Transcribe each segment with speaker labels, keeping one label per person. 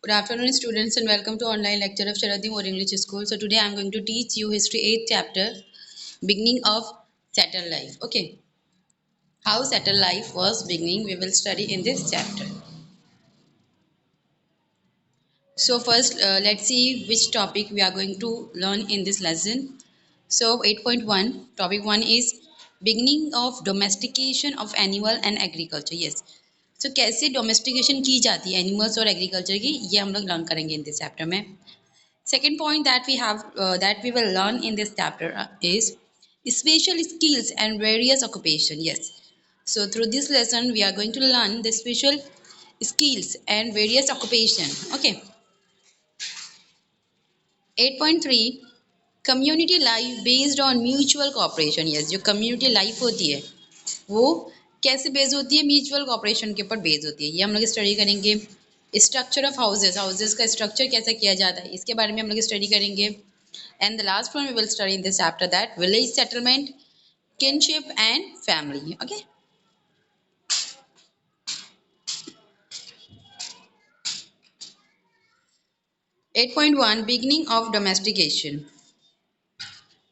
Speaker 1: Good afternoon, students, and welcome to online lecture of Sharadhi More English School. So today I am going to teach you History 8th chapter, beginning of Settled Life. Okay, how settled life was beginning, we will study in this chapter. So first, let's see which topic we are going to learn in this lesson. So 8.1, topic 1 is beginning of domestication of animal and agriculture. Yes. So कैसे domestication की जाती है animals और agriculture की, ये हम लोग learn करेंगे in this chapter में. Second point that we have that we will learn in this chapter is special skills and various occupation. Yes. So through this lesson we are going to learn the special skills and various occupation. Okay. 8.3 community life based on mutual cooperation. Yes, जो community life होती है वो कैसे base होती है, mutual corporation के ऊपर base होती है. ये हम लोग स्टडी करेंगे. स्ट्रक्चर ऑफ हाउसेस, हाउसेस का स्ट्रक्चर कैसे किया जाता है इसके बारे में हम लोग स्टडी करेंगे. And the last one we will study in this chapter that village settlement, kinship and family. Okay. 8.1 beginning of domestication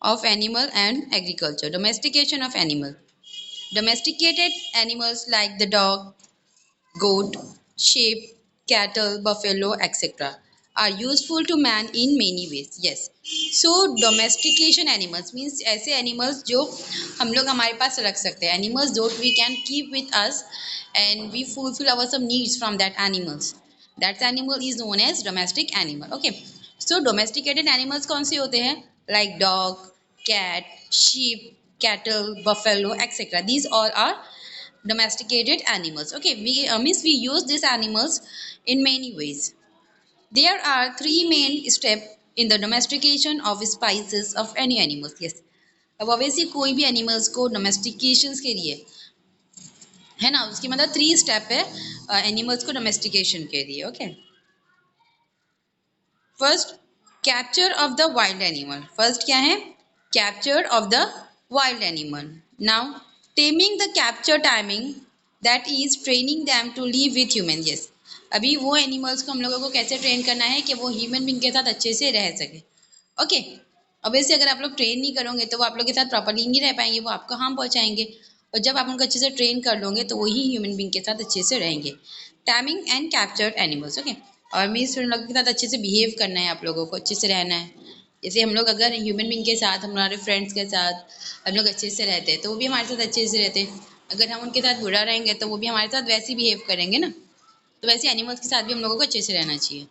Speaker 1: of animal and agriculture. Domestication of animal. Domesticated animals like the dog, goat, sheep, cattle, buffalo, etc. are useful to man in many ways. Yes. So domestication animals means ऐसे animals जो हम लोग हमारे पास रख सकते हैं. Animals that we can keep with us and we fulfill our some needs from that animals. That animal is known as domestic animal. Okay. So domesticated animals कौन से होते हैं? Like dog, cat, sheep, cattle, buffalo, etc. These all are domesticated animals. Okay, we use these animals in many ways. There are three main steps in the domestication of species of any animals. Yes. अब obviously कोई भी animals को domestications के लिए है ना, उसकी मतलब 3 स्टेप है animals को domestication के लिए. Okay. First, capture of the wild animal. First क्या है? Capture of the wild animal. Now, taming the capture timing, that is training them to live with humans. Yes. अभी वो एनिमल्स को हम लोगों को कैसे ट्रेन करना है कि वो ह्यूमन बींग के साथ अच्छे से रह सके. ओके. ऑब्वियसली अगर आप लोग ट्रेन नहीं करोगे तो वो आप लोग के साथ प्रॉपर्ली नहीं रह पाएंगे, वो आपको हार्म पहुंचाएंगे. और जब आप उनको अच्छे से ट्रेन कर लोगे तो वही ह्यूमन बींग के साथ अच्छे से रहेंगे. Taming and captured animals. Okay. और मीन्स उन लोगों के साथ अच्छे से बिहेव करना है, आप लोगों को अच्छे से रहना है. जैसे हम लोग अगर ह्यूमन बींग के साथ, हमारे फ्रेंड्स के साथ हम लोग अच्छे से रहते हैं तो वो भी हमारे साथ अच्छे से रहते हैं. अगर हम उनके साथ बुरा रहेंगे तो वो भी हमारे साथ वैसे ही बिहेव करेंगे ना. तो वैसे एनिमल्स के साथ भी हम लोगों को अच्छे से रहना चाहिए.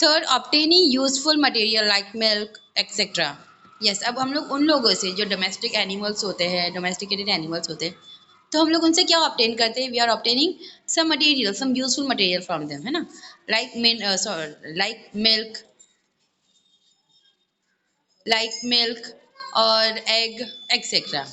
Speaker 1: Third, obtaining useful material like milk etcetera. Yes. अब हम लोग उन लोगों से जो डोमेस्टिक एनिमल्स होते हैं, डोमेस्टिकेटेड एनिमल्स होते हैं, तो हम लोग उनसे क्या ऑब्टेन करते हैं? We are obtaining some material, some useful material from them, है ना. लाइक मिल्क, और egg etcetera.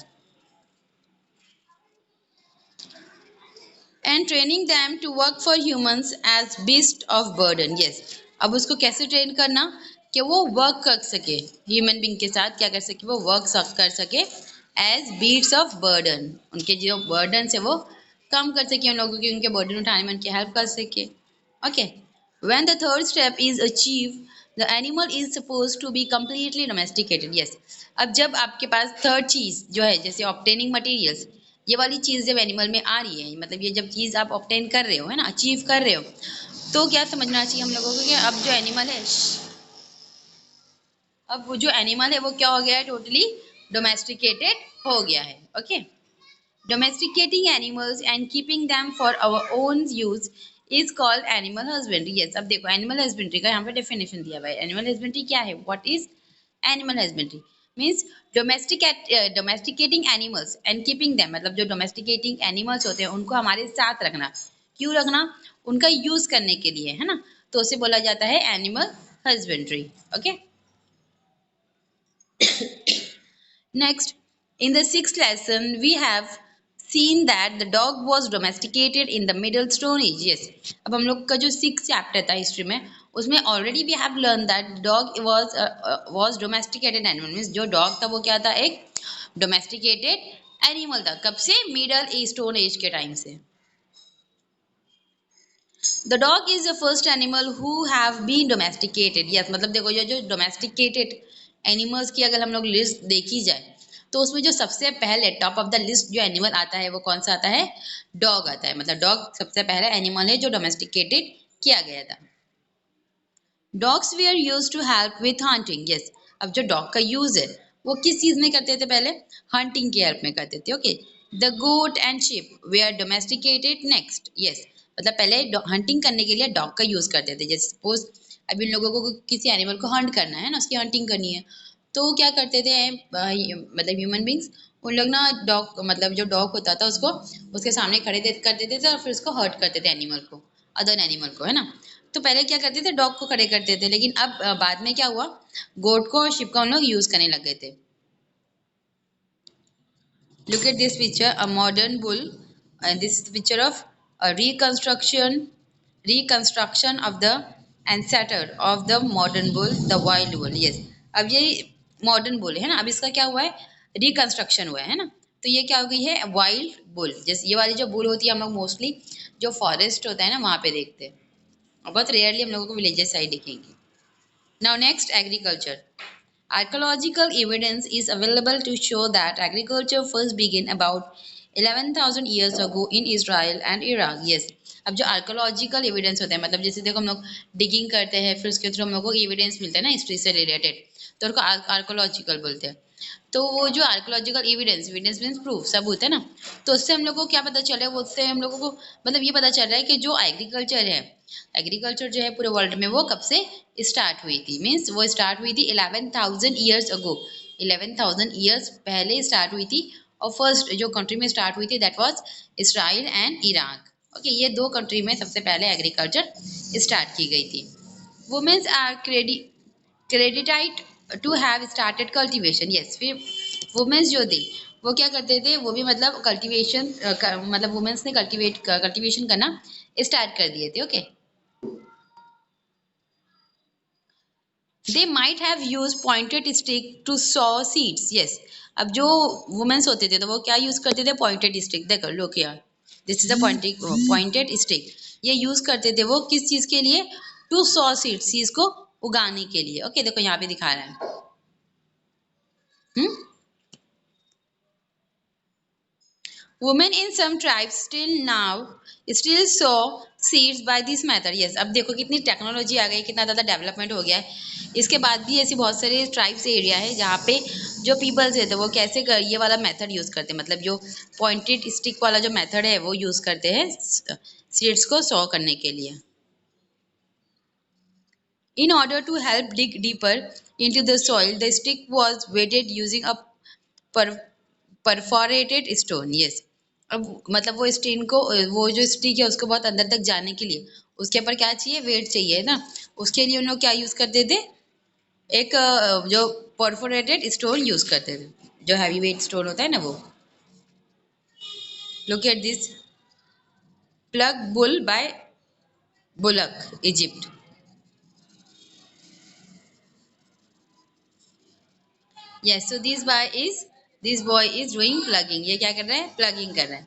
Speaker 1: And training them to work for humans as beast of burden. Yes. अब उसको कैसे ट्रेन करना कि वो वर्क कर सके ह्यूमन बींग के साथ, क्या कर सके, वो वर्क कर सके एज बीट्स ऑफ बर्डन. उनके जो बर्डन है वो कम कर सके, उन लोगों की उनके बर्डन उठाने में उनकी हेल्प कर सके. Okay. When the third step is achieve, the animal is suppose to be completely domesticated. Yes. अब जब आपके पास थर्ड चीज जो है, जैसे ऑब्टेनिंग मटेरियल्स, ये वाली चीज़ जब एनिमल में आ रही है, मतलब ये जब चीज़ आप ऑब्टेन कर रहे हो, है ना, अचीव कर रहे हो, तो क्या समझना चाहिए हम लोगों को कि अब जो एनिमल है, अब वो जो एनिमल है वो क्या हो गया है? टोटली डोमेस्टिकेटेड हो गया है. Okay. Domesticating animals and keeping them for our own use is called animal husbandry. Yes. अब देखो एनिमल हस्बेंड्री का यहाँ पे डेफिनेशन दिया हुआ है. एनिमल हस्बेंड्री क्या है? What is animal husbandry? Means domesticating animals and keeping them, मतलब जो डोमेस्टिकेटिंग एनिमल्स होते हैं उनको हमारे साथ रखना. क्यों रखना? उनका यूज करने के लिए, है ना. तो उसे बोला जाता है animal husbandry. Okay. Next, in the sixth lesson, we have seen that the dog was domesticated in the Middle Stone Age. Yes. अब हम लोग का जो सिक्स चैप्टर था हिस्ट्री में, उसमें already we have learn that dog was domesticated animal. Means जो dog था वो क्या था? एक डोमेस्टिकेटेड एनिमल था. कब से? मिडल स्टोन एज के टाइम से. The dog is the first animal who have been domesticated. Yes, मतलब देखो ये जो डोमेस्टिकेटेड एनिमल्स की अगर हम लोग लिस्ट देखी जाए तो उसमें जो सबसे पहले टॉप ऑफ द लिस्ट जो एनिमल आता है वो कौन सा आता है? डॉग आता है। मतलब डॉग सबसे पहला एनिमल है जो डोमेस्टिकेटेड किया गया था। Dogs were used to help with hunting. Yes, अब जो डॉग का यूज है वो किस चीज में करते थे? पहले हंटिंग की हेल्प में करते थे। Okay, the goat and sheep were domesticated next. Yes, मतलब पहले हंटिंग करने के लिए डॉग का यूज करते थे। जैसे सपोज अभी इन लोगों को किसी एनिमल को हंट करना है ना, उसकी हंटिंग करनी है, तो क्या करते थे मतलब ह्यूमन बींग्स, उन लोग ना डॉग, मतलब जो डॉग होता था उसको उसके सामने खड़े कर देते थे और फिर उसको हर्ट करते थे एनिमल को, अदर एनिमल को, है ना। तो पहले क्या करते थे? डॉग को खड़े करते थे, लेकिन अब बाद में क्या हुआ, गोट को और शिप का उन लोग यूज करने लग गए थे। Look at this picture, a modern bull, and this is the picture of a reconstruction of the ancestor of the modern bull, the wild bull. Yes, अब ये मॉडर्न बुल है ना, अब इसका क्या हुआ है? रिकंस्ट्रक्शन हुआ है ना। तो ये क्या हो गई है? Wild bull. जैसे ये वाली जो बुल होती है हम लोग मोस्टली जो फॉरेस्ट होता है ना वहाँ पे देखते हैं, और बहुत रेयरली हम लोगों को विलेजेस साइड दिखेंगे। Now next, agriculture. Archaeological evidence is available to show that agriculture first began about 11,000 years ago in Israel and Iraq. Yes. अब जो आर्कोलॉजिकल एविडेंस होते हैं, मतलब जैसे देखो हम लोग डिगिंग करते हैं, फिर उसके थ्रू हम लोग को एविडेंस मिलता है ना हिस्ट्री से रिलेटेड, तो उनको आर्कोलॉजिकल बोलते हैं। तो वो जो archaeological evidence, evidence means proof, सबूत है ना, तो उससे हम लोग को क्या पता चल रहा है? वो उससे हम लोगों को मतलब ये पता चल रहा है कि जो एग्रीकल्चर है, एग्रीकल्चर जो है पूरे वर्ल्ड में वो कब से स्टार्ट हुई थी? मीन्स वो स्टार्ट हुई थी 11,000 ईयर्स अगो, 11,000 ईयर्स पहले स्टार्ट हुई थी। और फर्स्ट जो कंट्री में स्टार्ट हुई थी that was Israel and Iraq. Okay, ये दो कंट्री में सबसे पहले एग्रीकल्चर स्टार्ट की गई थी। Womens are credited to have started cultivation. Yes, फिर वुमेन्स जो थी वो क्या करते थे? वो भी मतलब कल्टीवेशन, मतलब वुमेन्स ने कल्टीवेशन करना स्टार्ट कर दिए थे। Okay, they might have use pointed stick to sow seeds. Yes, अब जो वुमेन्स होते थे तो वो क्या यूज करते थे? Pointed stick. देखो look here, this is a pointed stick. ये यूज करते थे वो किस चीज के लिए? टू सॉ सीड्स, सीड्स को उगाने के लिए। ओके, देखो यहाँ पे दिखा रहा है। Hmm, women in some tribes still sow seeds by this method. Yes, अब देखो कितनी टेक्नोलॉजी आ गई, कितना ज़्यादा डेवलपमेंट हो गया है। इसके बाद भी ऐसी बहुत सारे ट्राइब्स एरिया है जहाँ पे जो पीपल्स रहते हैं वो कैसे ये वाला मेथड यूज़ करते हैं, मतलब जो पॉइंटेड स्टिक वाला जो मेथड है वो यूज़ करते हैं सीड्स को सॉ करने के लिए। In order to help dig deeper into the soil, the stick was weighted using a per, perforated stone. Yes, अब मतलब वो स्टीन को, वो जो स्टिक है उसको बहुत अंदर तक जाने के लिए उसके ऊपर क्या चाहिए? वेट चाहिए ना। उसके लिए उन लोग क्या यूज करते थे? एक जो परफोरेटेड स्टोन यूज करते थे, जो हैवी वेट स्टोन होता है ना वो। Look at this, plug bull bye bullock, Egypt. Yes, so this boy is doing plugging. ये क्या कर रहा है? प्लगिंग कर रहा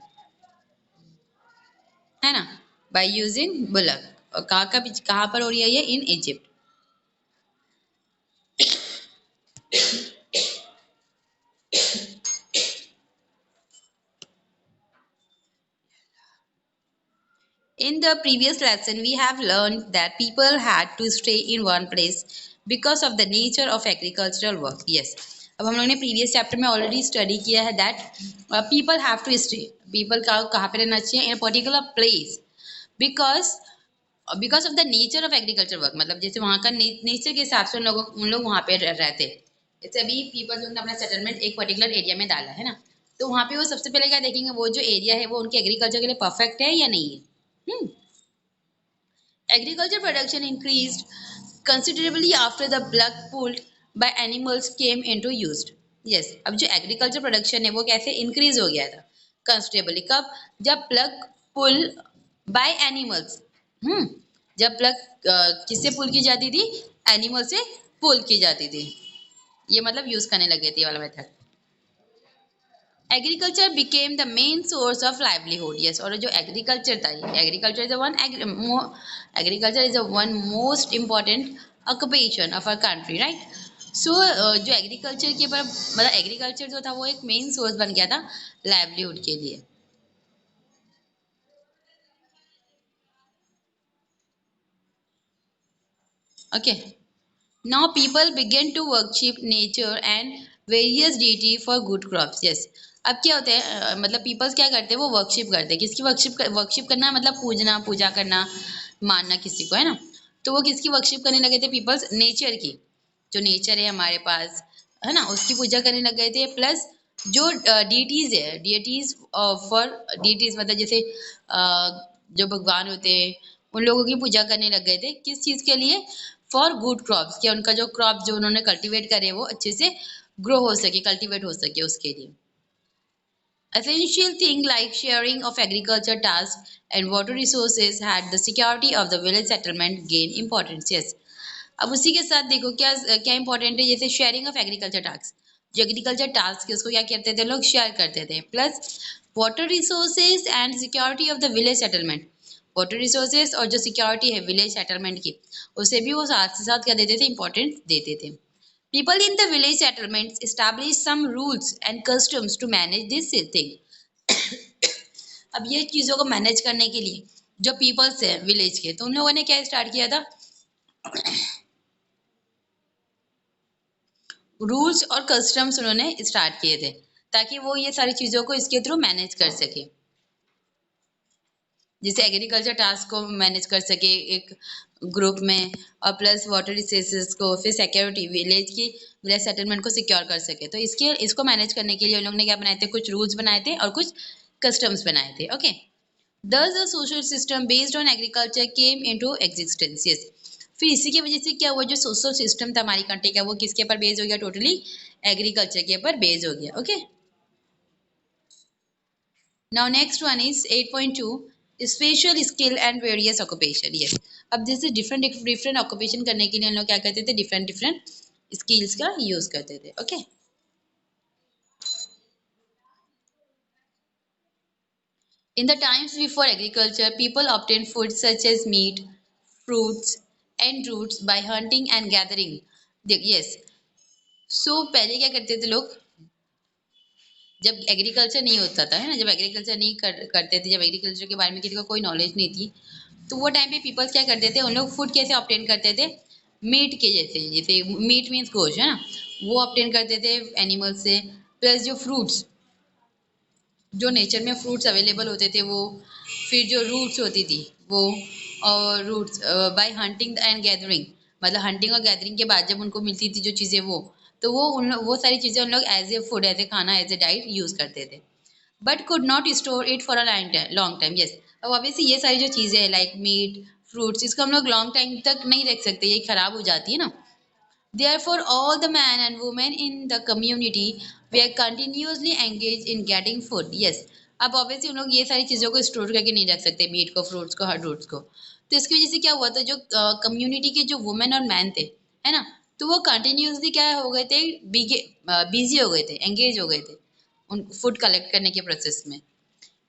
Speaker 1: है ना, बाय यूजिंग बुलक। और कहाँ पर हो रही है ये? In Egypt. In the previous lesson, we have learned that people had to stay in one place because of the nature of agricultural work. Yes. अब हम लोग ने प्रीवियस चैप्टर में ऑलरेडी स्टडी किया है that people have to stay, people का कहाँ पे रहना चाहिए? In a particular place, because because of the nature of agriculture work. मतलब जैसे वहाँ का नेचर के हिसाब से उन लोग वहाँ पे रहते। जैसे अभी पीपल लोग ने अपना सेटलमेंट एक पर्टिकुलर एरिया में डाला है ना, तो वहाँ पे वो सबसे पहले क्या देखेंगे? वो जो एरिया है वो उनके एग्रीकल्चर के लिए परफेक्ट है या नहीं है। Agriculture production increased considerably after the plug pulled by animals came into use. Yes, अब जो एग्रीकल्चर प्रोडक्शन है वो कैसे इंक्रीज हो गया था कंसिडरेबली? कब? जब प्लग पुल बाय एनिमल्स। जब प्लग किससे पुल की जाती थी? एनिमल से पुल की जाती थी। ये मतलब यूज करने लगे थे ये वाला method. Agriculture became the main source of livelihood, yes. और जो एग्रीकल्चर था, agriculture is one agriculture is one most important occupation of our country, right. So जो एग्रीकल्चर के ऊपर मतलब एग्रीकल्चर जो था वो एक मेन सोर्स बन गया था लाइवलीहुड के लिए। Okay, now people began to worship nature and various deity for good crops, yes. अब क्या होता है मतलब पीपल्स क्या करते हैं, वो वर्शिप करते हैं। किसकी वर्शिप करना मतलब पूजना, पूजा करना, मानना किसी को, है ना। तो वो किसकी वर्शिप करने लगे थे पीपल्स, नेचर की। जो नेचर है हमारे पास, है ना, उसकी पूजा करने लग गए थे। प्लस जो डीटीज है, डीटीज फॉर डीटीज मतलब जैसे जो भगवान होते हैं उन लोगों की पूजा करने लग गए थे। किस चीज़ के लिए, फॉर गुड क्रॉप्स, कि उनका जो क्रॉप जो उन्होंने कल्टीवेट करे वो अच्छे से ग्रो हो सके, कल्टीवेट हो सके, उसके लिए। Essential thing like sharing of agriculture tasks and water resources had the security of the village settlement gain importance, yes। अब उसी के साथ देखो क्या क्या इंपॉर्टेंट है, जैसे शेयरिंग ऑफ एग्रीकल्चर टास्क। जो एग्रीकल्चर टास्क है उसको क्या कहते थे लोग, शेयर करते थे। Plus water resources and security of the village settlement. Water resources और जो सिक्योरिटी है विलेज सेटलमेंट की, उसे भी वो साथ से साथ क्या देते थे, इंपॉर्टेंस देते थे। People in the village settlements established some rules and customs to manage this thing। अब ये चीज़ों को मैनेज करने के लिए जो पीपल्स है विलेज के, तो उन लोगों ने क्या स्टार्ट किया था, रूल्स और कस्टम्स उन्होंने स्टार्ट किए थे, ताकि वो ये सारी चीज़ों को इसके थ्रू मैनेज कर सके। जैसे एग्रीकल्चर टास्क को मैनेज कर सके एक ग्रुप में, और प्लस वाटर रिसोर्सेज को, फिर सिक्योरिटी विलेज सेटलमेंट को सिक्योर कर सके। तो इसको मैनेज करने के लिए उन लोगों ने क्या बनाए थे, कुछ रूल्स बनाए थे और कुछ कस्टम्स बनाए थे। Okay, Thus a social system based on agriculture came into existence, yes। फिर इसी की वजह से क्या हुआ, जो सोशल सिस्टम था हमारी कंट्री का वो किसके ऊपर बेस हो गया, टोटली एग्रीकल्चर के ऊपर बेस हो गया। Okay, now next one is 8.2 special skill and various occupation, yes. अब जैसे डिफरेंट डिफरेंट ऑक्यूपेशन करने के लिए हम लोग क्या करते थे, डिफरेंट डिफरेंट स्किल्स का यूज करते थे। Okay, in the times before agriculture, people obtained food such as meat, fruits, and roots by hunting and gathering। yes, so पहले क्या करते थे लोग, जब एग्रीकल्चर नहीं होता था, है ना, जब एग्रीकल्चर नहीं करते थे, जब एग्रीकल्चर के बारे में किसी को कोई नॉलेज नहीं थी, तो वो टाइम पे पीपल्स क्या करते थे, उन लोग फूड कैसे ऑब्टेन करते थे, मीट के जैसे, जैसे मीट मीन्स गोश्त, है ना, वो ऑब्टेन करते थे एनिमल से। प्लस जो फ्रूट्स, जो नेचर में फ्रूट्स अवेलेबल होते थे वो, फिर जो रूट्स होती थी वो, और roots by hunting and gathering, मतलब हंटिंग और गैदरिंग के बाद जब उनको मिलती थी जो चीज़ें वो, तो वो सारी चीज़ें उन लोग as a food, as a खाना, एज ए डाइट यूज़ करते थे। But could not store it for a long time, yes. अब ऑब्वियसली ये सारी जो चीज़ें हैं लाइक मीट, फ्रूट्स, इसको हम लोग लॉन्ग टाइम तक नहीं रख सकते, ये खराब हो जाती है ना। Therefore, all the men and women in the community were continuously engaged in getting food, yes। अब ऑब्वियसली उन लोग ये सारी चीज़ों को स्टोर करके नहीं रख सकते, मीट को, फ्रूट्स को, हर रूट्स को। तो इसकी वजह से क्या हुआ था, जो कम्युनिटी के जो वुमेन और मैन थे, है ना, तो वो कंटिन्यूसली क्या हो गए थे, बिजी हो गए थे, एंगेज हो गए थे उन फूड कलेक्ट करने के प्रोसेस में।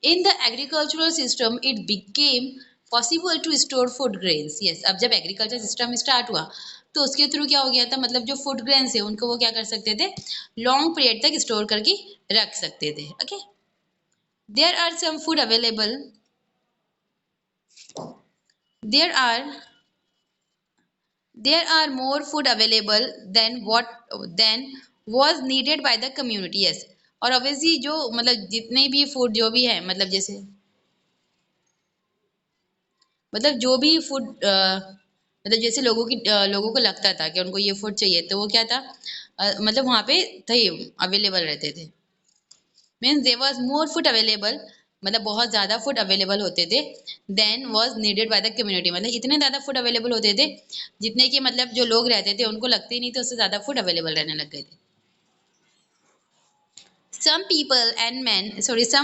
Speaker 1: In the agricultural system, it became possible to store food grains, yes। अब जब एग्रीकल्चर सिस्टम स्टार्ट हुआ तो उसके थ्रू क्या हो गया था, मतलब जो फूड ग्रेन्स है उनको वो क्या कर सकते थे, लॉन्ग पीरियड तक स्टोर करके रख सकते थे। Okay, there are some food available, there are there are more food available than was needed by the community, yes। और ऑब्वियसली जो मतलब जितने भी फूड जो भी है, मतलब जैसे मतलब जो भी फूड मतलब जैसे लोगों को लगता था कि उनको ये फूड चाहिए, तो वो क्या था, मतलब वहाँ पे थे, अवेलेबल रहते थे। Means there was more food available, मतलब बहुत ज़्यादा फूड अवेलेबल होते थे, than was needed by the community, मतलब इतने ज़्यादा फूड अवेलेबल होते थे जितने कि मतलब जो लोग रहते थे उनको लगते ही नहीं थे, उससे ज़्यादा फूड अवेलेबल रहने लग गए थे। Some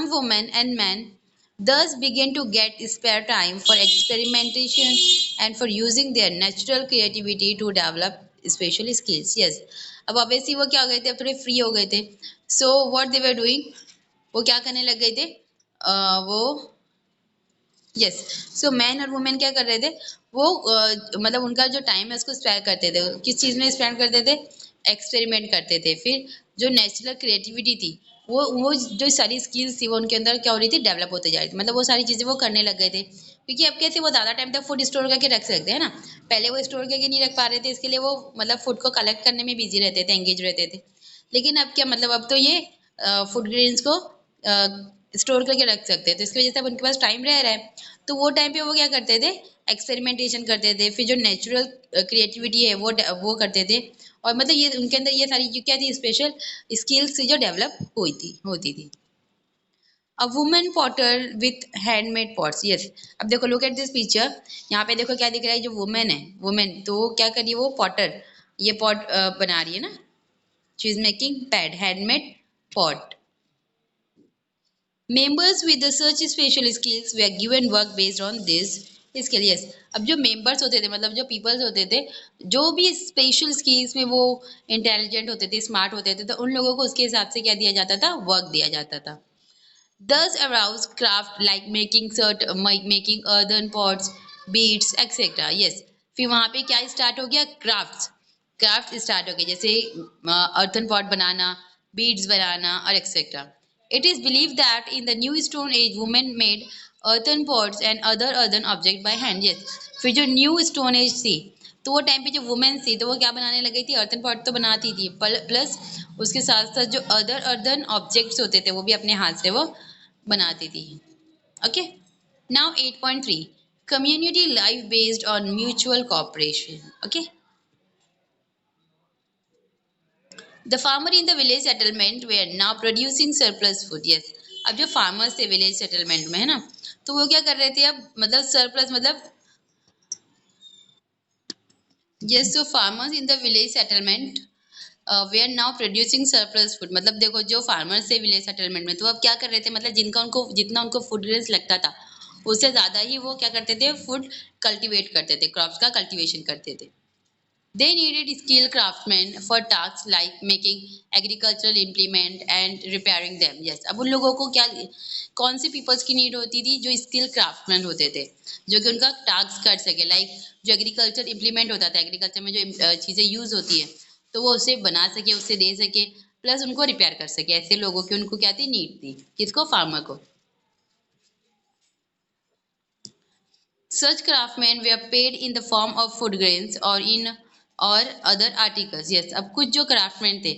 Speaker 1: women and men thus begin to get spare time for experimentation and for using their natural creativity to develop special skills, yes। अब obviously वो क्या हो गए थे, अब थोड़े फ्री हो गए थे, so what they were doing, वो क्या करने लग गए थे, वो यस, सो मैन और वुमेन क्या कर रहे थे, वो मतलब उनका जो टाइम है उसको स्पेंड करते थे, किस चीज़ में स्पेंड करते थे, एक्सपेरिमेंट करते थे। फिर जो नेचुरल क्रिएटिविटी थी, वो जो सारी स्किल्स थी वो उनके अंदर क्या हो रही थी, डेवलप होते जा रही थी, मतलब वो सारी चीज़ें वो करने लग गए थे। क्योंकि अब कैसे वो ज़्यादा टाइम तक फूड स्टोर करके रख सकते हैं ना, पहले वो स्टोर करके नहीं रख पा रहे थे, इसके लिए वो मतलब फूड को कलेक्ट करने में बिजी रहते थे, एंगेज रहते थे। लेकिन अब क्या, मतलब अब तो ये फूड ग्रेन्स को स्टोर करके रख सकते हैं, तो इसकी वजह से अब उनके पास टाइम रह रहा है। तो वो टाइम पे वो क्या करते थे, एक्सपेरिमेंटेशन करते थे, फिर जो नेचुरल क्रिएटिविटी है वो करते थे। और मतलब ये उनके अंदर ये सारी जो क्या थी, स्पेशल स्किल्स जो डेवलप हुई थी होती थी। A woman Potter with handmade pots, yes. अब देखो, लुक एट दिस पिक्चर, यहाँ पे देखो क्या दिख रहा है, जो वुमेन है, वुमेन तो वो क्या कर रही है, वो पॉटर, ये पॉट बना रही है ना, she is making pad handmade pot. Members with the such special skills were given work based on this skill, yes। अब जो मेंबर्स होते थे, मतलब जो पीपल्स होते थे, जो भी स्पेशल स्किल्स में वो इंटेलिजेंट होते थे, स्मार्ट होते थे, तो उन लोगों को उसके हिसाब से क्या दिया जाता था, वर्क दिया जाता था। Thus arouse craft like making earthen pots, beads, etc. Yes, फिर वहाँ पे क्या स्टार्ट हो गया, क्राफ्ट स्टार्ट हो गया, जैसे earthen pot बनाना, beads बनाना और etc. It is believed that in the new stone age women made earthen pots and other earthen object by hand, yes। फिर जो न्यू स्टोन एज थी, तो वो टाइम पे जो वुमेन थी तो वो क्या बनाने लगी थी, अर्थन पॉट तो बनाती थी, प्लस उसके साथ साथ जो अदर अर्दन ऑब्जेक्ट्स होते थे वो भी अपने हाथ से वो बनाती थी। Okay, now 8.3, community life based on mutual cooperation. Okay, the farmer in the village settlement were now producing surplus food, yes. अब जो फार्मर्स थे विलेज सेटलमेंट में, है ना, तो वो क्या कर रहे थे, अब मतलब सरप्लस मतलब yes, so farmers in the village settlement they are now producing surplus food, मतलब देखो जो फार्मर्स थे विलेज सेटलमेंट में, तो अब क्या कर रहे थे, मतलब जिनका उनको जितना उनको फूड ग्रेन्स लगता था, उससे ज़्यादा ही वो क्या करते थे, फूड कल्टीवेट करते थे, क्रॉप्स का कल्टीवेशन करते थे। They needed skilled craftsmen for tasks like making agricultural implement and repairing them, yes। अब उन लोगों को क्या, कौन से पीपल्स की नीड होती थी, जो स्किल क्राफ्टमैन होते थे, जो कि उनका टास्क कर सके, लाइक जो एग्रीकल्चर इम्प्लीमेंट होता था, एग्रीकल्चर में जो चीज़ें यूज होती है, तो वो उसे बना सके, उसे दे सके, प्लस उनको रिपेयर कर सके, ऐसे लोगों की उनको क्या थी, नीड थी, किसको, फार्मर को। Such craftsmen were paid in the form of food grains or in or other articles, yes। अब कुछ जो क्राफ्टमैन थे,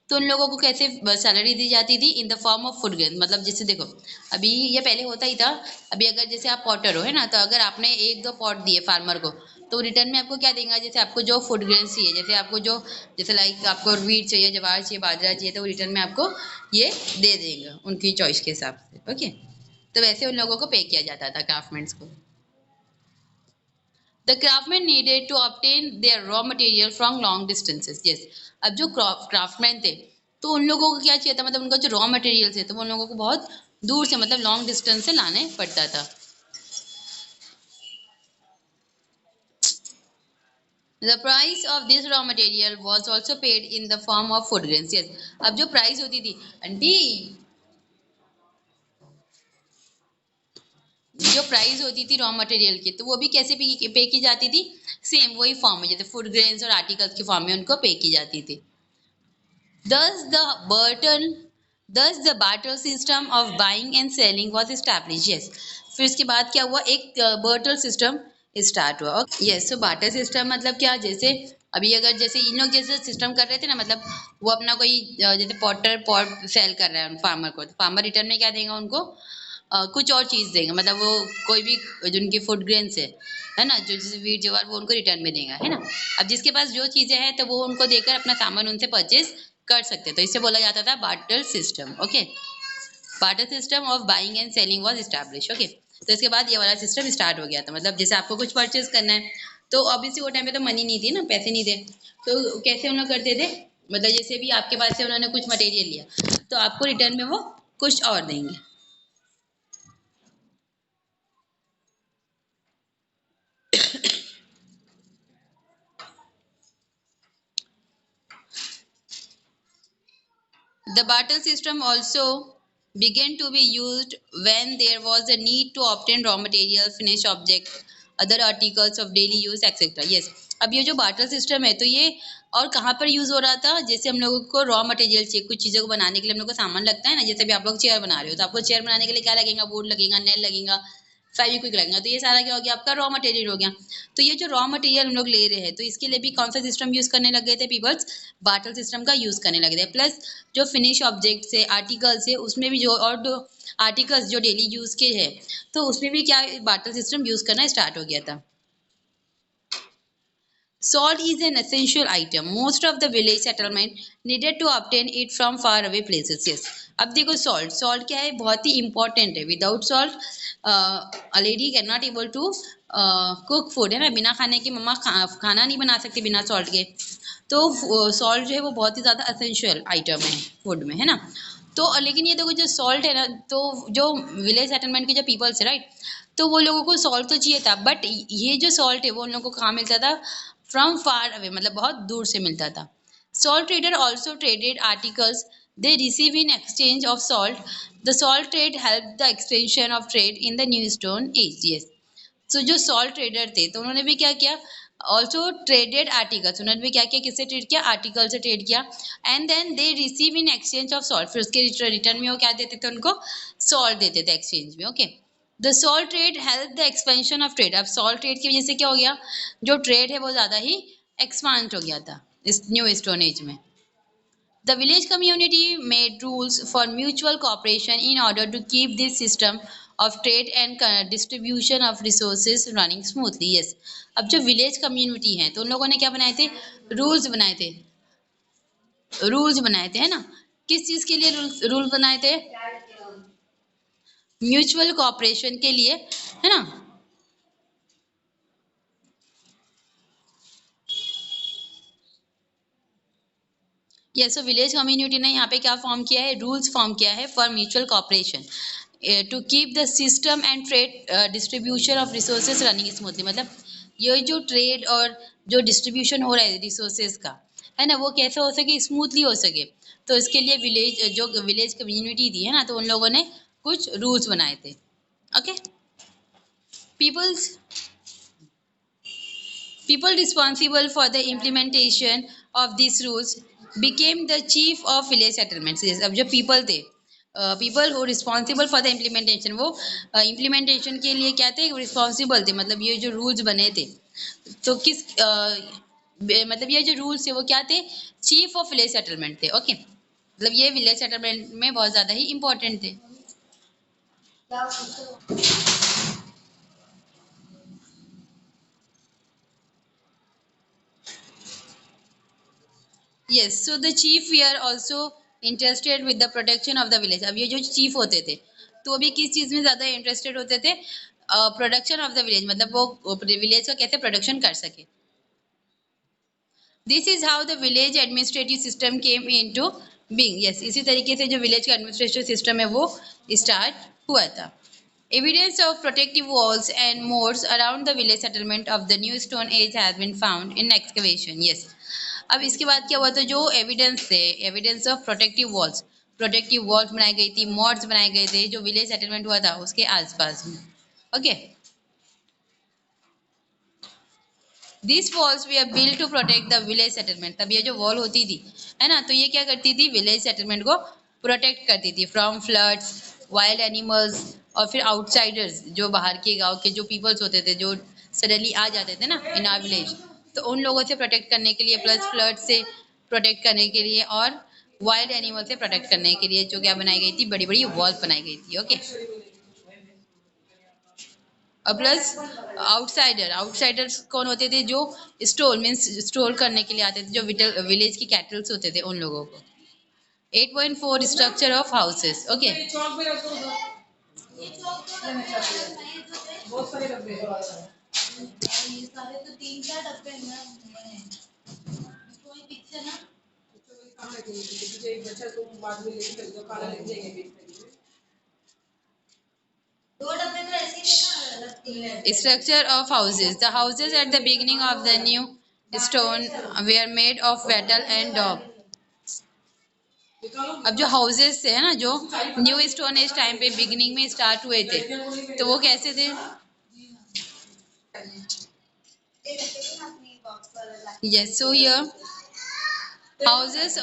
Speaker 1: तो उन लोगों को कैसे सैलरी दी जाती थी, in the form of food grain, मतलब जैसे देखो, अभी ये पहले होता ही था, अभी अगर जैसे आप पॉटर हो, है ना, तो अगर आपने एक दो पॉट दिए फार्मर को, तो रिटर्न में आपको क्या देंगे, जैसे आपको जो फूड ग्रेन्स चाहिए, जैसे आपको जो, जैसे लाइक आपको वीट चाहिए, ज्वार चाहिए, बाजरा चाहिए, तो रिटर्न में आपको ये दे देंगे उनकी चॉइस के हिसाब से। ओके, तो वैसे उन लोगों को पे किया जाता था क्राफ्टमैन्स को। The craftsmen needed to obtain their raw material from long distances, yes। अब जो क्राफ्टमैन थे, तो उन लोगों को क्या चाहिए था, मतलब उनका जो रॉ मटेरियल थे, तो वो उन लोगों को बहुत दूर से, मतलब लॉन्ग डिस्टेंस से लाने पड़ता था। The price of this raw material was also paid in the form of food grains, yes। अब जो प्राइस होती थी, आंटी, जो प्राइस होती थी रॉ मटेरियल की, तो वो भी कैसे पे की जाती थी, सेम वही फॉर्म में, जैसे फूड ग्रेन्स और आर्टिकल्स के फॉर्म में उनको पे की जाती थी। Thus the barter system of buying and selling was established, yes। फिर इसके बाद क्या हुआ, एक barter system स्टार्ट हुआ। यस, सो बार्टर सिस्टम मतलब क्या, जैसे अभी अगर जैसे इन लोग जैसे सिस्टम कर रहे थे ना, मतलब वो अपना कोई जैसे पॉटर पॉट सेल कर रहा है फार्मर को, तो फार्मर रिटर्न में क्या देगा उनको, कुछ और चीज़ देंगे, मतलब वो कोई भी जो उनके फूड ग्रेन्स है ना, जो जैसे वीट ज्वार, वो उनको रिटर्न में देगा, है ना। अब जिसके पास जो चीज़ें हैं, तो वो उनको देकर अपना सामान उनसे परचेज कर सकते हैं, तो इससे बोला जाता था barter system. Okay, barter system of buying and selling was establish. Okay, तो इसके बाद ये वाला सिस्टम स्टार्ट हो गया था, मतलब जैसे आपको कुछ परचेज करना है, तो ऑब्वियसली वो टाइम पे तो मनी नहीं थी ना, पैसे नहीं थे, तो कैसे उन लोग करते थे, मतलब जैसे भी आपके पास से उन्होंने कुछ मटेरियल लिया, तो आपको रिटर्न में वो कुछ और देंगे। The barter system also began to be used when there was a need to obtain raw material, finished objects, other articles of daily use, etc. Yes, अब ये जो बार्टर सिस्टम है तो ये और कहाँ पर यूज हो रहा था, जैसे हम लोगों को रॉ मटेरियल चाहिए, कुछ चीज़ों को बनाने के लिए हम लोग को सामान लगता है ना, जैसे भी आप लोग चेयर बना रहे हो तो आपको चेयर बनाने के लिए क्या लगेगा, बोर्ड लगेगा, नेल लगेगा, फेविक्विक लगेगा, तो ये सारा क्या हो गया, आपका रॉ मटेरियल हो गया। तो ये जो रॉ मटेरियल हम लोग ले रहे हैं तो इसके लिए भी कौन सा सिस्टम यूज करने लग गए थे पीपल्स, बार्टर सिस्टम का यूज करने लगे थे। प्लस जो फिनिश ऑब्जेक्ट्स है, आर्टिकल्स है, उसमें भी जो और दो आर्टिकल्स जो डेली यूज के हैं तो उसमें भी क्या बार्टर सिस्टम यूज करना स्टार्ट हो गया था। Salt is an essential item. Most of the village settlement needed to obtain it from far away places. Yes. अब देखो सॉल्ट क्या है, बहुत ही इंपॉर्टेंट है। Without salt a lady can not able to cook food, है ना, बिना खाने के मम्मा खाना नहीं बना सकती बिना सॉल्ट के। तो सॉल्ट जो है वो बहुत ही ज़्यादा असेंशियल आइटम है फूड में, है ना। तो लेकिन ये देखो जो सॉल्ट है ना, तो जो विलेज सेटलमेंट के जो पीपल्स है राइट, तो वो लोगों को सॉल्ट तो चाहिए था, बट ये जो सॉल्ट है वो उन लोगों को कहाँ मिलता था, फ्रॉम फार अवे, मतलब बहुत दूर से मिलता था। Salt trader also traded articles they receive in exchange of salt. The salt trade helped the expansion of trade in the New Stone Age. Yes. So जो सॉल्ट ट्रेडर थे तो उन्होंने भी क्या किया, ऑल्सो ट्रेडेड आर्टिकल्स, उन्होंने भी क्या किया, किससे ट्रेड किया, आर्टिकल से ट्रेड किया। And then they receive in exchange of salt, फिर उसके रिटर्न में वो क्या देते थे उनको, सॉल्ट देते थे एक्सचेंज में। Okay, the salt trade help the expansion of trade. अब सॉल्ट ट्रेड की वजह से क्या हो गया, जो ट्रेड है वो ज़्यादा ही एक्सपांड हो गया था इस न्यू स्टोन एज में। The village community made rules for mutual cooperation in order to keep this system of trade and distribution of resources running smoothly. Yes. अब जो विलेज कम्युनिटी है तो उन लोगों ने क्या बनाए थे, रूल्स बनाए थे, रूल्स बनाए थे, है ना। किस चीज के लिए रूल्स बनाए थे, म्यूचुअल कोऑपरेशन के लिए, है ना। यस, सो विलेज कम्युनिटी ने यहाँ पे क्या फॉर्म किया है, रूल्स फॉर्म किया है for mutual cooperation to keep the system and trade distribution of resources running smoothly. मतलब ये जो ट्रेड और जो डिस्ट्रीब्यूशन हो रहा है रिसोर्सेज का, है ना, वो कैसे हो सके, स्मूथली हो सके। तो इसके लिए विलेज जो विलेज कम्युनिटी थी, है ना, तो उन लोगों ने कुछ रूल्स बनाए थे। Okay, peoples people responsible for the implementation of these rules became the chief of village settlements. Yes, अब जो people थे, people who responsible for the implementation, वो implementation के लिए क्या थे, responsible थे, मतलब ये जो rules बने थे तो किस मतलब ये जो rules थे वो क्या थे, chief of village settlement थे। ओके, मतलब ये village settlement में बहुत ज़्यादा ही important थे। Yes, so the chief were also interested with the protection of the village. अब ये जो chief होते थे तो अभी किस चीज में ज्यादा इंटरेस्टेड होते थे, प्रोडक्शन ऑफ द विलेज, मतलब वो विलेज का कैसे प्रोडक्शन कर सके। This is how the village administrative system came into being. Yes, इसी तरीके से जो विलेज का एडमिनिस्ट्रेटिव सिस्टम है वो स्टार्ट हुआ था। Evidence of protective walls and moats around the village settlement of the New Stone Age has been found in excavation. Yes. अब इसके बाद क्या हुआ, तो जो एविडेंस थे, एविडेंस ऑफ प्रोटेक्टिव वॉल्स बनाई गई थी, मॉड्स बनाए गए थे जो विलेज सेटलमेंट हुआ था उसके आसपास में। Okay, this walls we are build to protect the village settlement. तब ये जो वॉल होती थी, है ना, तो ये क्या करती थी, विलेज सेटलमेंट को प्रोटेक्ट करती थी फ्रॉम फ्लड्स, वाइल्ड एनिमल्स और फिर आउटसाइडर्स, जो बाहर के गांव के जो पीपल्स होते थे जो सडनली आ जाते थे ना इन आवर विलेज, तो उन लोगों से प्रोटेक्ट करने के लिए, प्लस फ्लड से प्रोटेक्ट करने के लिए और वाइल्ड एनिमल से प्रोटेक्ट करने के लिए जो क्या बनाई गई थी, बड़ी बड़ी वॉल्स बनाई गई थी। ओके, प्लस आउटसाइडर्स कौन होते थे, जो स्टोर मीन्स स्टोर करने के लिए आते थे, जो विलेज की कैटल्स होते थे उन लोगों को। 8.4 structure of houses. Okay, structure of houses. The houses at the beginning of the new stone were made of wattle and daub. अब जो हाउसेस थे है ना, जो न्यू स्टोन एज टाइम पे बिगिनिंग में स्टार्ट हुए थे, तो वो कैसे थे? Yes, so here houses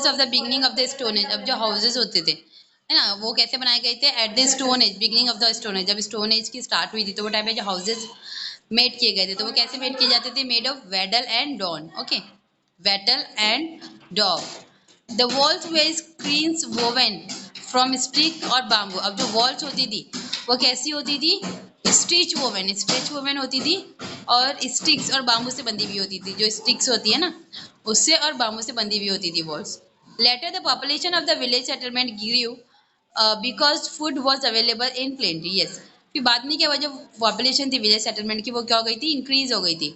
Speaker 1: of the beginning of the stone age. अब जो हाउसेस होते थे है ना, वो कैसे बनाए गए थे? At the stone age, beginning of the stone age, जब स्टोन एज की स्टार्ट हुई थी तो वो टाइम पे जो हाउसेस मेड किए गए थे, तो वो कैसे मेड किए जाते थे? Made of wattle and daub. Okay, wattle and daub. The walls were screens woven from stick और बाम्बू। अब जो वॉल्स होती थी वो कैसी होती थी? स्टिच वोवन होती थी, और स्टिक्स और बाम्बू से बंधी हुई होती थी। जो स्टिक्स होती है ना, उससे और बाम्बू से बंधी हुई होती थी walls. Later the population of the village settlement grew because food was available in plenty. Yes, फिर बाद में क्या हुआ, जो पॉपुलेशन थी विलेज सेटलमेंट की वो क्या हो गई थी? इंक्रीज हो गई थी।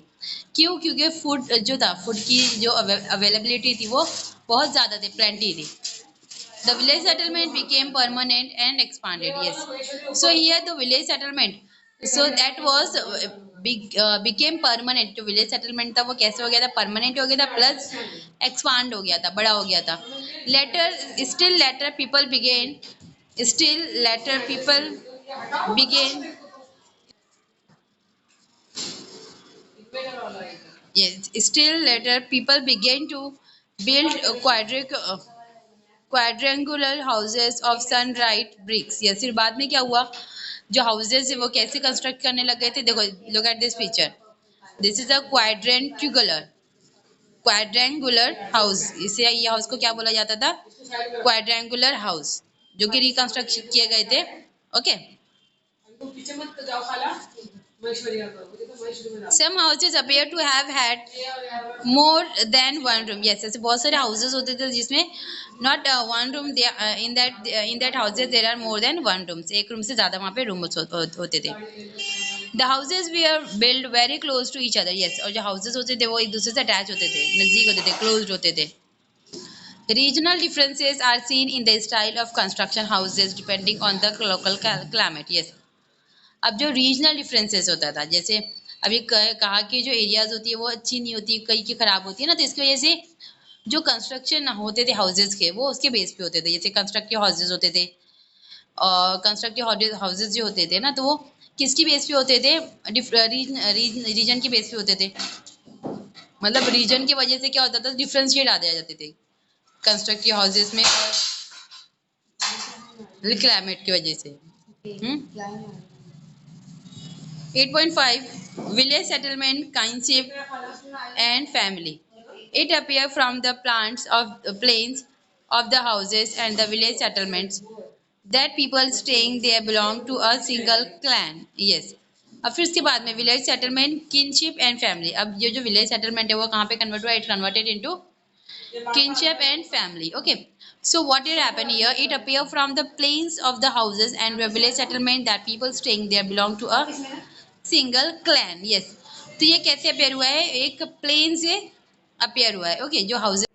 Speaker 1: क्यों? क्योंकि फूड जो था, फूड की जो अवेलेबिलिटी थी वो बहुत ज़्यादा थी, प्लेंटी थी। The village settlement became permanent and expanded. Yes. So here the village settlement, so that was became permanent. जो village settlement था वो कैसे हो गया था? परमानेंट हो गया था, प्लस एक्सपांड हो गया था, बड़ा हो गया था। Later people began, still later people began, yes, still later people began to build quadrangular houses of sun-dried bricks। या फिर बाद में क्या हुआ, जो हाउसेज है वो कैसे कंस्ट्रक्ट करने लग गए थे? देखो, look at this picture, this is a quadrangular house. इसे, ये हाउस को क्या बोला जाता था? क्वाड्रेंगुलर हाउस, जो कि रिकंस्ट्रक्ट किए गए थे। Okay, some houses appear to have had more than one room। yes, ऐसे बहुत सारे houses होते थे जिसमें not one room, they in that houses there are more than one rooms। एक रूम से ज्यादा वहाँ पे रूम होते थे। The houses were built very close to each other। yes, और जो houses होते थे वो एक दूसरे से अटैच होते थे, नजदीक होते थे, closed होते थे। Regional differences are seen in the style of construction houses depending on the local climate। yes, अब जो रीजनल डिफरेंसेस होता था, जैसे अभी कहा कि जो एरियाज होती है वो अच्छी नहीं होती, कई की खराब होती है ना, तो इसकी वजह से जो कंस्ट्रक्शन होते थे हाउसेज के, वो उसके बेस पे होते थे। जैसे कंस्ट्रक्टिव हाउसेज होते थे, और कंस्ट्रक्टिव हाउसेज जो होते थे ना, तो वो किसकी बेस पे होते थे? रीजन के बेस पे होते थे। मतलब रीजन की वजह से क्या होता था? डिफ्रेंशिएट आ जाते थे कंस्ट्रक्टिव हाउसेज में, और क्लाइमेट की वजह से। 8.5 Village settlement, kinship and family. It appears from the plants of plains of the houses and the village settlements that people staying there belong to a single clan। Yes. अब फिर उसके बाद में village settlement, kinship and family. अब ये जो village settlement है वो कहाँ पे कन्वर्ट हुआ? It converted into kinship and family। Okay, so what did happen here? It appear from the plains of the houses and village settlement that people staying there belong to a single clan. Yes, तो ये कैसे appear हुआ है? एक plane से appear हुआ है। Okay, जो हाउसेज